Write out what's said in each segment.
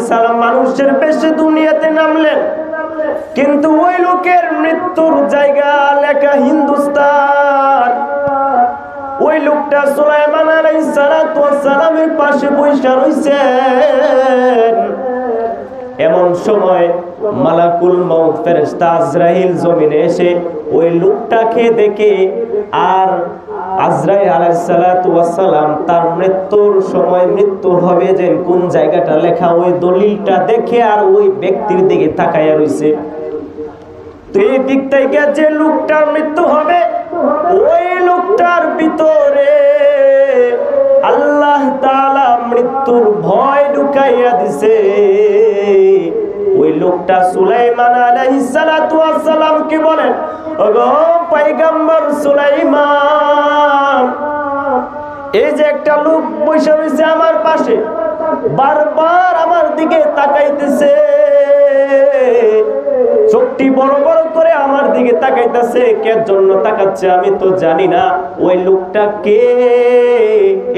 সালাম মানুষের বেশে দুনিয়াতে নামলেন, কিন্তু ওই লোকের মৃত্যুর জায়গা লেখা হিন্দুস্তান। ওই লোকটা সুলাইমান আলাইহিস সালাতু ওয়াস সালামের পাশে বসে রইছেন। এমন সময় মালাকুল মউত ফেরেশতা আজরাইল জমিনে এসে ওই লোকটাকে দেখে, আর আজরাইল আলাইহিস সালাতু ওয়াস সালাম তার মৃত্যুর সময় মৃত্যু হবে যে কোন জায়গাটা লেখা ওই দলিলটা দেখে আর ওই ব্যক্তির দিকে তাকায়া রইছে। তো এই দিক থেকে যে লোকটার মৃত্যু হবে ওই লোকটার ভিতরে আল্লাহ তাআলা মৃত্যুর ভয় ঢুকাইয়া দিছে। ওই লোকটা সুলাইমান আলাইহিস সালাতু ওয়াস সালামকে বলেন, ওগো পয়গম্বর সুলাইমান, এই যে একটা লোক বসে রয়েছে আমার পাশে, বারবার আমার দিকে তাকাইতেছে, চোখটি বড় বড় করে আমার দিকে তাকাইতেছে। কে জন্য তাকাচ্ছে আমি তো জানি না, ওই লোকটা কে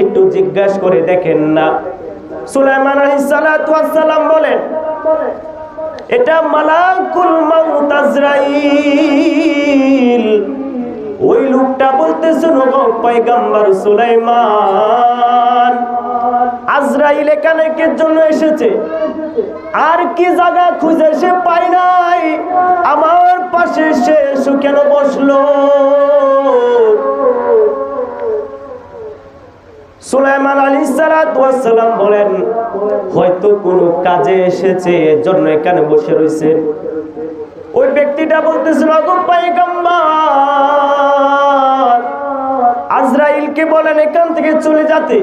একটু জিজ্ঞাসা করে দেখেন না। সুলাইমান আলাইহিস সালাতু ওয়াস সালাম বলেন, এটা মালাকুল মউত আজরাইল। ওই লোকটা বলতেছেন, ওগো পয়গম্বর সুলাইমান, আজরাইল এখানে কে জন্য এসেছে, আর কি জায়গা খুঁজে সে পায় নাই, আমার পাশে সে কেন বসলো? সুলাইমান আলাইহিস সালাতু ওয়াস সালাম বলেন, হয়তো কোনো কাজে এসেছে এজন্য এখানে বসে রইছে। ওই ব্যক্তিটা বলতেছিল, ওগো পয়গম্বর, আজরাইলকে বলেন এখান থেকে চলে যেতে,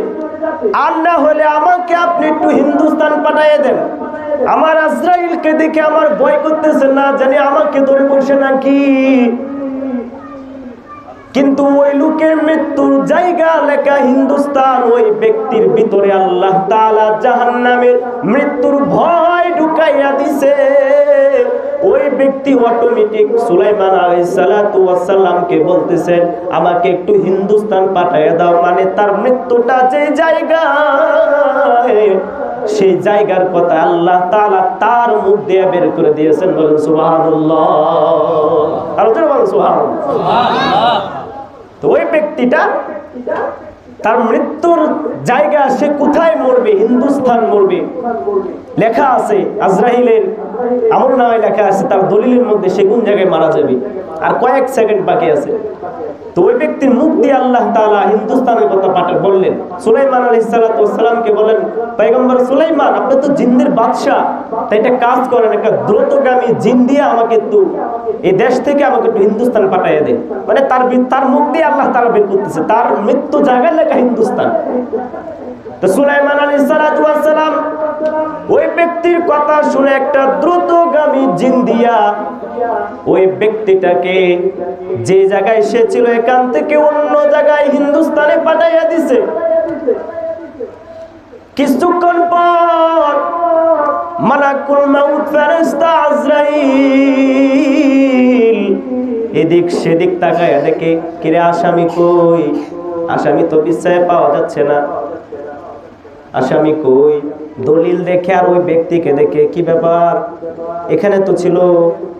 আর না হলে আমাকে আপনি একটু হিন্দুস্তান পাঠিয়ে দেন। আমার আজরাইলকে দেখে আমার ভয় করতেছে, না জানি আমাকে ধরে বসে নাকি। কিন্তু ওই লোকের মৃত্যুর জায়গা লেখা হিন্দুস্তান। ওই ব্যক্তির ভিতরে আল্লাহ তাআলা জাহান্নামের মৃত্যুর ভয় ঢুকাইয়া দিছে। ওই ব্যক্তি অটোমেটিক সুলাইমান আলাইহিস সালাতু ওয়াস সালামকে বলতেছেন, আমাকে একটু হিন্দুস্তান পাঠিয়ে দাও। মানে তার মৃত্যুটা যে জায়গায়, সেই জায়গার কথা আল্লাহ তাআলা তার মুখ দিয়ে বের করে দিয়েছেন। বলেন সুবহানাল্লাহ। আর জোরে বলেন সুবহানাল্লাহ। তো ওই ব্যক্তিটা তার মৃত্যুর জায়গা, সে কোথায় মরবে, হিন্দুস্তান মরবে লেখা আছে। আজরাইলের আমলনামায় লেখা আছে তার দলিলের মধ্যে সে কোন জায়গায় মারা যাবে, আর কয়েক সেকেন্ড বাকি আছে। তো ওই ব্যক্তির মুখ দিয়ে আল্লাহ তাআলা হিন্দুস্তানের কথা বললেন। সুলাইমান আলাইহিস সালাতু ওয়াস সালামকে বলেন, পয়গম্বর সুলাইমান, আপনি তো জিনদের বাদশা, তাই একটা কাজ করেন, একটা দ্রুতগামী জিন দিয়ে আমাকে একটু এই দেশ থেকে আমাকে একটু হিন্দুস্তান পাঠিয়ে দেন। মানে তার মুখ দিয়ে আল্লাহ তাআলা বের করতেছে, তার মৃত্যু জায়গায় লেখা হিন্দুস্তান। তো সুলাইমান আলাইহিস সালাতু ওয়াস সালাম ওই ব্যক্তির কথা শুনে একটা দ্রুতগামী জিন দিয়া ওই ব্যক্তিটাকে যে জায়গায় সে ছিল এখান থেকে অন্য জায়গায় হিন্দুস্তানে পাঠাইয়া দিছে। কিছুক্ষণ পর মালাকুল মউত ফেরেশতা আজরাইল এদিক সেদিক তাকায়া দেখে, কিরে আসামি কই? আসামি তো বিছায় পাওয়া যাচ্ছে না, আসামি কই? দলিল দেখে আর ওই ব্যক্তিকে দেখে, কি ব্যাপার, এখানে তো ছিল,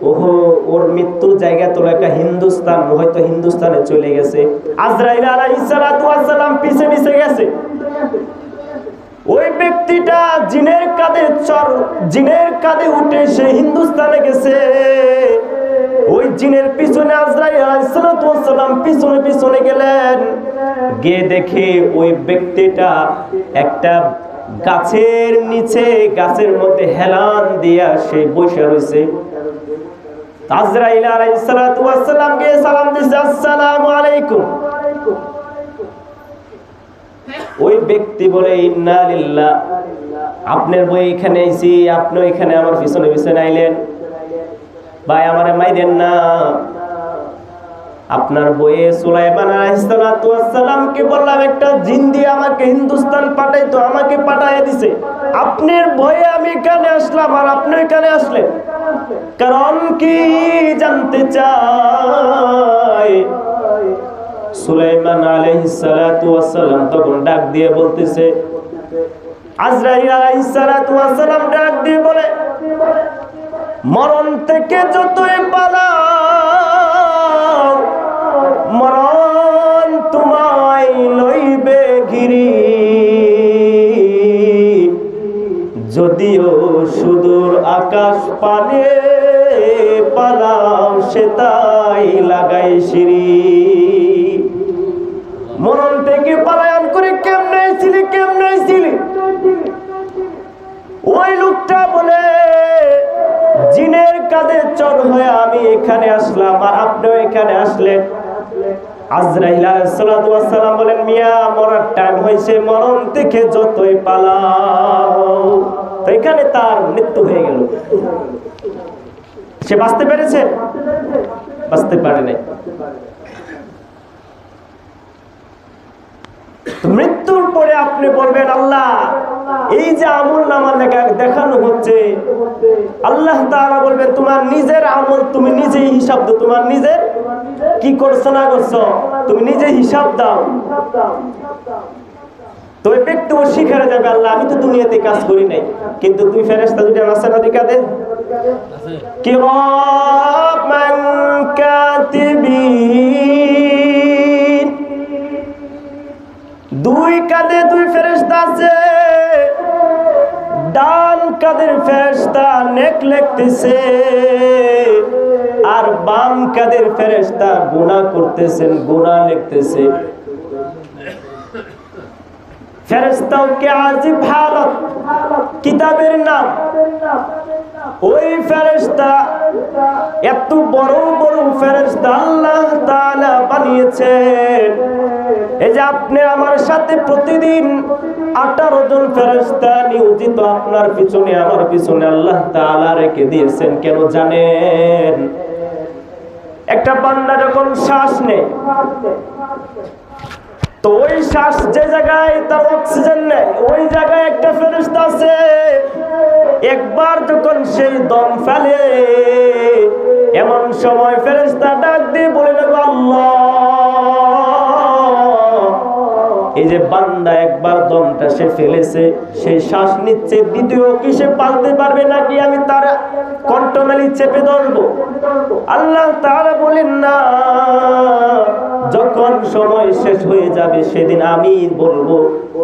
ওহো ওর মৃত্যুর জায়গা তো লেখা হিন্দুস্তান, হয়তো হিন্দুস্তানে চলে গেছে। আজরাইল আলাইহিস সালাতু ওয়াস সালাম পিছে পিছে গেছে। ওই ব্যক্তিটা জিনের কাঁধে উঠে সে হিন্দুস্তানে গেছে। ওই জিনের পিছনে আজরাইল আলাইহিস সালাতু ওয়াস সালাম পিছনে পিছনে গেলেন। গিয়ে দেখে ওই ব্যক্তিটা একটা গাছের নিচে, গাছের মধ্যে হেলান দিয়া সে বসে রয়েছে। আজরাইল আলাইহিস সালাতু ওয়াস সালাম কে সালাম দিছে, আসসালামু আলাইকুম। ওই ব্যক্তি বলে, ইন্না লিল্লাহ, আপনার বই এখানে আইছি, আপনি এখানে আমার পিছনে পিছনে আইলেন, ভাই আমারে মাইরেন না। আপনার বইয়ে সুলাইমান আলাইহিস সালাতু ওয়াস সালামকে বললাম একটা জিন দিয়ে আমাকে হিন্দুস্তান পাঠাইতো, আমাকে পাঠাইয়া দিছে। আপনার বইয়ে আমি এখানে আসলাম, আর আপনি এখানে আসলেন, কারণ কি জানতে চাই? সুলাইমান আলাইহিস সালাতু ওয়াস সালাম তখন ডাক দিয়ে বলতেছে, আজরাইল আলাইহিস সালাতু ওয়াস সালাম ডাক দিয়ে বলে, মরণ থেকে যতই পালাও মরণ তোমায় লইবে ঘিরি, যদিও সুদূর আকাশ পানে পালাও সে তাই লাগাই সিঁড়ি। মরণ থেকে পালায়ন করে কেমনে আইছিলি? ওই লোকটা বলে, জিনের কাঁধে চড় হয়ে আমি এখানে আসলাম, আর আপনিও এখানে আসলেন। আজরাইল আলাইহিস সালাতু ওয়াস সালাম বলেন, মিয়া মরার টাইম হইছে, মরণ থেকে যতই পালাও। তো এখানে তার মৃত্যু হয়ে গেল। সে বাঁচতে পেরেছে? বাঁচতে পারে নাই। মৃত্যুর পরে আপনি বলবেন, আল্লাহ এই যে আমল নামা দেখানো হচ্ছে, আল্লাহ তাআলা বলবেন তোমার নিজের আমল তুমি নিজেই হিসাব দাও, তোমার নিজের কি করছো না করছো তুমি নিজে হিসাব দাও। তো ওই ব্যক্তি ও শিখারে যাবে, আল্লাহ আমি তো দুনিয়াতে কাজ করি নাই, কিন্তু তুই ফেরেশতা দুটো আছে না দিকা দে কিরামান কাতিবিন, দুই কাঁধে দুই ফেরেশতা আছে, ডান কাঁধের ফেরেশতা নেক লিখতেছে আর বাম কাঁধের ফেরেশতা গুনাহ করতেছেন, গুনাহ লিখতেছে। ফেরেশতাও কে আজিব হালত, কিতাবের নাম। ওই ফেরেশতা এত বড় বড় ফেরেশতা আল্লাহ তাআলা বানিয়েছেন। এই যে আপনি আমার সাথে প্রতিদিন 18 জন ফেরেশতা নিয়োজিত আপনার পিছনে আমার পিছনে আল্লাহ তাআলা রেখে দিয়েছেন। কেন জানেন? একটা বান্দা যখন শ্বাস নেয়, তো ওই শ্বাস যে জায়গায় তার অক্সিজেন নেয় ওই জায়গায় একটা ফেরেশতা আছে। একবার যখন সেই দম ফেলে, এমন সময় ফেরেশতা ডাক দিয়ে বলে, আল্লাহ এই যে বান্দা একবার দমটা সে ফেলেছে, সেই শ্বাস নিচ্ছে, দ্বিতীয় কি সে পালতে পারবে নাকি আমি তার কণ্ঠনালী চেপে ধরবো? আল্লাহ তাআলা বলেন না, যখন সময় শেষ হয়ে যাবে সেদিন আমি বলবো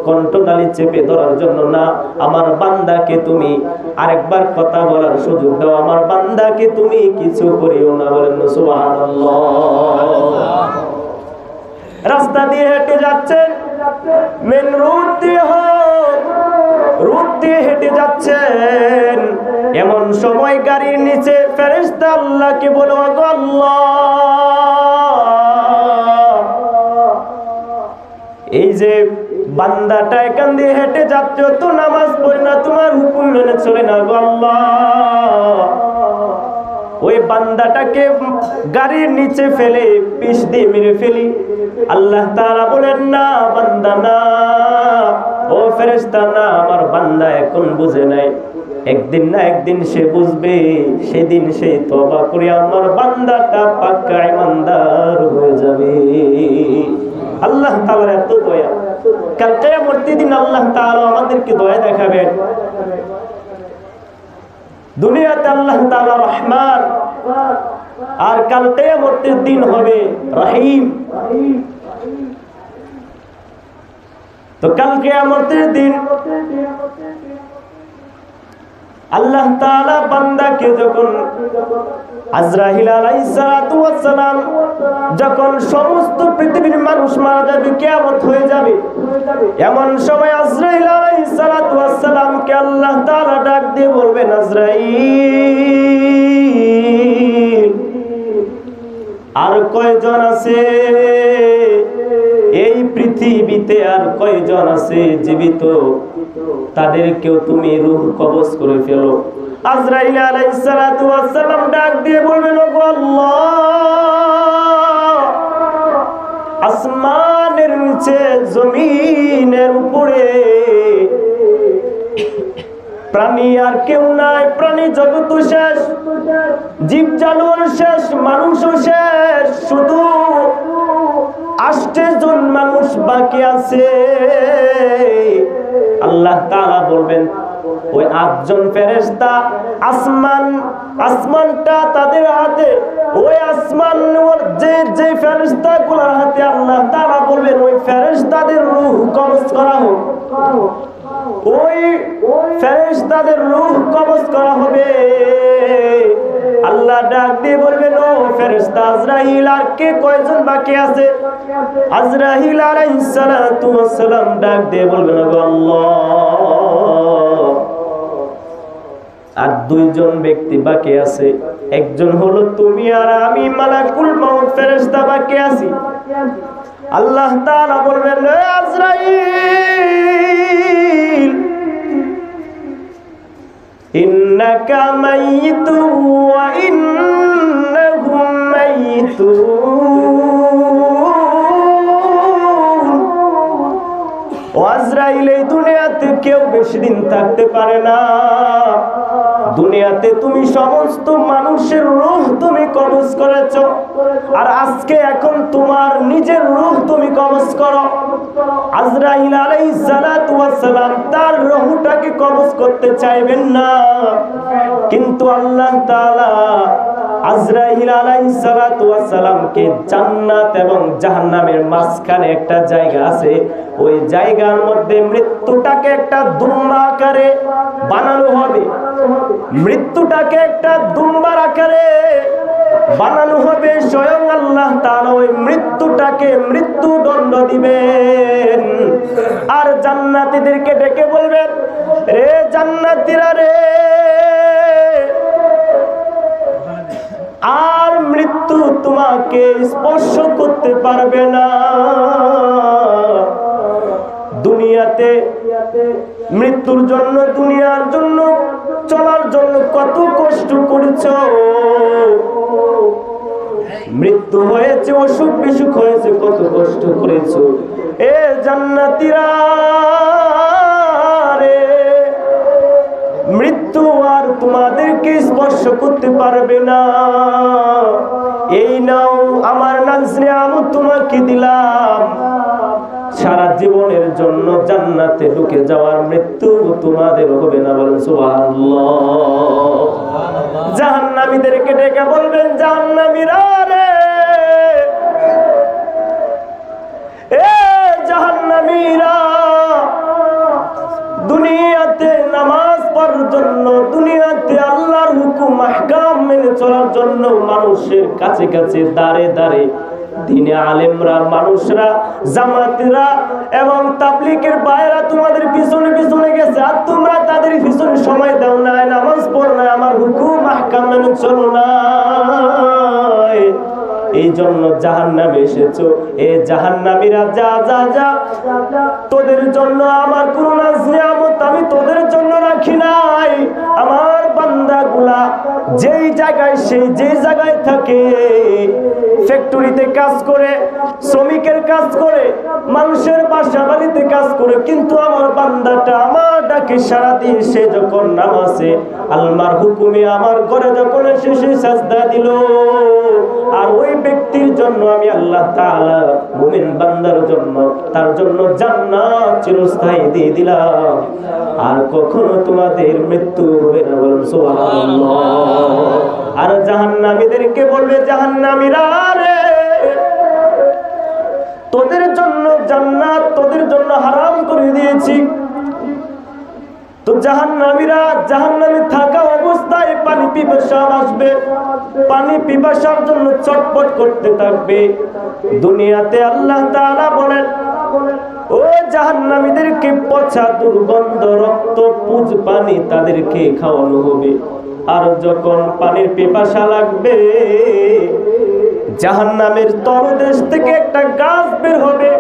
কণ্ঠনালী চেপে ধরার জন্য না, আমার বান্দাকে তুমি আরেকবার কথা বলার সুযোগ দাও, আমার বান্দাকে তুমি কিছু করিও না। বলেন সুবহানাল্লাহ। রাস্তা দিয়ে হেঁটে যাচ্ছেন, মেন রোড দিয়ে হেঁটে যাচ্ছেন, এমন সময় গাড়ির নিচে ফেরেশতা আল্লাহকে বলো, আল্লাহ এই যে বান্দাটা এখান দিয়ে হেঁটে যাচ্ছে, তো নামাজ পড়ে না, তোমার হুকুম মেনে চলে না, আল্লাহ ওই বান্দাটাকে গাড়ির নিচে ফেলে পিষ দিয়ে মেরে ফেলি। আল্লাহ তাআলা বলেন, না বান্দা না, ও ফেরেশতা না, আমার বান্দা এখন বুঝে নাই, একদিন না একদিন সে বুঝবে, সেদিন সে তওবা করে আমার বান্দাটা পাক্কা ঈমানদার হয়ে যাবে। আল্লাহ তাআলার এত দয়া, কাল কিয়ামতের দিন আল্লাহ তাআলা আমাদেরকে দয়া দেখাবেন। দুনিয়াতে আল্লাহ তাআলা রহমান, আর কাল কিয়ামতের দিন হবে রহিম। তো কাল কিয়ামতের দিন আল্লাহ তাআলা বান্দাকে যখন আজরাইল আলাইহিস সালাতু ওয়াস সালাম যখন সমস্ত পৃথিবীর মানুষ মারা যাবে, কিয়ামত হয়ে যাবে, এমন সময় আজরাইল আলাইহিস সালাতু ওয়াস সালামকে আল্লাহ তাআলা ডাক দিয়ে বলবেন, আজরাইল আর কয়জন আছে এই পৃথিবীতে, আর কয়জন আছে জীবিত, তাদেরকেও তুমি রূহ কবজ করে ফেলো। আজরাইল আলাইহিস সালাতু ওয়াস সালাম ডাক দিয়ে বলবেন, ও আল্লাহ আসমানের নিচে জমিনের উপরে প্রাণী আর কেউ নাই, প্রাণী জগৎ শেষ, জীব জানোয়ার শেষ, মানুষও শেষ, শুধু 8 জন মানুষ বাকি আছে। আল্লাহ তাআলা বলবেন ওই 8 জন ফেরেশতা আসমানটা তাদের হাতে, ওই আসমান যে ফেরেশতাগুলোর হাতে আল্লাহ তাআলা বলবেন ওই ফেরেশতাদের রূহ কবজ করা হোক। ওই ফেরেশতাদের রূহ কবজ করা হবে। আল্লাহ ডাক দিয়ে বলবেন ও ফেরেশতা আজরাইল, আর কে কয়জন বাকি আছে? আজরাইল আলাইহিস সালাতু ওয়াস সালাম ডাক দিয়ে বলবেন ও আল্লাহ, আর 2 জন ব্যক্তি বাকি আছে। একজন হলো তুমি আর আমি, মালাকুল মউত ফেরেশতা বাকি আছি। আল্লাহ তাআলা বলবেন ও আজরাইল, ইন্নাকা মাইয়িতুন ওয়া ইন্নাহুম মাইয়িতুন। ও আজরাইল, এই দুনিয়াতে কেউ বেশি দিন থাকতে পারে না। দুনিয়াতে তুমি সমস্ত মানুষের রূহ তুমি কবজ করেছো, আর আজকে এখন তোমার নিজের রূহ তুমি কবজ করো। আজরাইল আলাইহিস সালাতু ওয়াস সালাম তার রূহটাকে কবজ করতে চাইবেন না, কিন্তু আল্লাহ তাআলা আজরাইল আলাইহিস সালাতু ওয়াস সালামকে জান্নাত এবং জাহান্নামের মাঝখানে একটা জায়গা আছে, ওই জায়গার মধ্যে মৃত্যুটাকে একটা দুম্বা আকারে বানানো হবে। মৃত্যুটাকে একটা দুম্বার আকারে বানানো হবে। স্বয়ং আল্লাহ তাআলা ওই মৃত্যুটাকে মৃত্যুদণ্ড দিবেন, আর জান্নাতীদেরকে ডেকে বলবেন, রে জান্নাতীরা রে, আর মৃত্যু তোমাকে স্পর্শ করতে পারবে না। দুনিয়াতে মৃত্যুর জন্য, দুনিয়ার জন্য চলার জন্য কত কষ্ট করেছো। মৃত্যু হয়েছে, অসুখ বিসুখ হয়েছে, কত কষ্ট করেছো। এ জান্নাতীরা রে, মৃত্যু আর তোমাদেরকে স্পর্শ করতে পারবে না। এই নাও আমার নাজনিয়ামত তোমাকে দিলাম, সারা জীবনের জন্য জান্নাতে ঢুকে যাওয়ার মৃত্যু তোমাদের হবে না। বলেন সুবহানাল্লাহ। জাহান্নামীদেরকে ডেকে বলবেন, জাহান্নামীরা রে, এ জাহান্নামীরা, দুনিয়াতে নামাজ পড়ার জন্য, দুনিয়াতে আল্লাহর হুকুম আহকাম মেনে চলার জন্য মানুষের কাছে কাছে দাঁড়ে দাঁড়ে দিনে আলেমরা, মানুষরা, জামাতিরা এবং তাবলীগের ভাইরা তোমাদের পিছনে পিছনে গেছে, আর তোমরা তাদের পিছনে সময় দাও না, নামাজ পড়ো না, আমার হুকুম আহকাম মেনে চলো না। এই জন্য জাহান্নামে এসেছো। এ জাহান্নামীরা, যা যা যা, তোদের জন্য আমার কোন নিয়ামত আমি তোদের জন্য রাখি নাই। আমার বান্দাগুলা যেই জায়গায়, সেই যে জায়গায় থাকে, ফ্যাক্টরিতে কাজ করে, শ্রমিকের কাজ করে, মানুষের বাসা বাড়িতে কাজ করে, কিন্তু আমার বান্দাটা আমার ডাকে সারা দিয়ে সে যখন নামাজে আল্লাহর হুকুমে আমার ঘরে যখন এসে সে সাজদা দিল, আর ওই ব্যক্তির জন্য আমি আল্লাহ তাআলা মুমিন বান্দার জন্য, তার জন্য জান্নাত চিরস্থায়ী দিয়ে দিলাম, আর কখনো তোমাদের মৃত্যু হবে না। বলুন সুবহানাল্লাহ। আর জাহান্নামীদেরকে বলবে, জাহান্নামীরা রে, তোদের জন্য জান্নাত তোদের জন্য হারাম করে দিয়েছি। তো জাহান্নামীরা জাহান্নামে থাকা অবস্থায় পানি পিপাসা আসবে, পানি পিপাসার জন্য চটপট করতে থাকবে। দুনিয়াতে আল্লাহ তাআলা বলেন, ও জাহান্নামীদেরকে পচা দুর্গন্ধ রক্ত পুজ পানি তাদেরকে খাওয়ানো হবে। আর যখন পানির পিপাসা লাগবে, জাহান্নামের তলদেশ থেকে একটা গাছ বের হবে,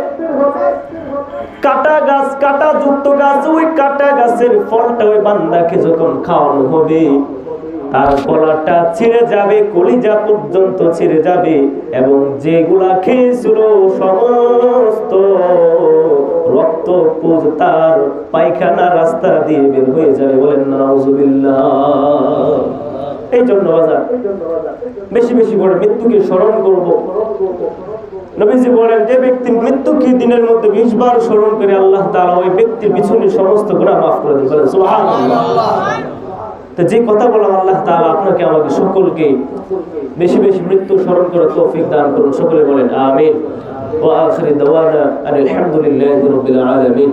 কাটা গাছ, কাটা যুক্ত গাছ। ওই কাটা গাছের ফলটা ওই বান্দাকে যখন খাওয়ানো হবে, তার গলাটা ছিঁড়ে যাবে, কলিজা পর্যন্ত ছিঁড়ে যাবে, এবং যেগুলা খেয়েছিল সমস্ত রক্ত পুজ তার পায়খানা রাস্তা দিয়ে বের হয়ে যাবে। বলেন নাউজুবিল্লাহ। এই জন্য বাজার বেশি বেশি করে মৃত্যুকে স্মরণ করব। নবীজি বলেন, যে ব্যক্তি মৃত্যুকে দিনের মধ্যে 20 বার স্মরণ করে, আল্লাহ তাআলা ওই ব্যক্তি ব্যক্তির পিছনে সমস্ত গুনাহ মাফ করে দেন, বলেন সুবহানাল্লাহ। তো যে কথা বললাম, আল্লাহ তাআলা আপনাকে আমাকে সকলকে বেশি বেশি মৃত্যু স্মরণ করে তৌফিক দান করুন, সকলে বলেন আমিন। ওয়া আখিরু দাওয়ানা আলহামদুলিল্লাহি রাব্বিল আলামিন।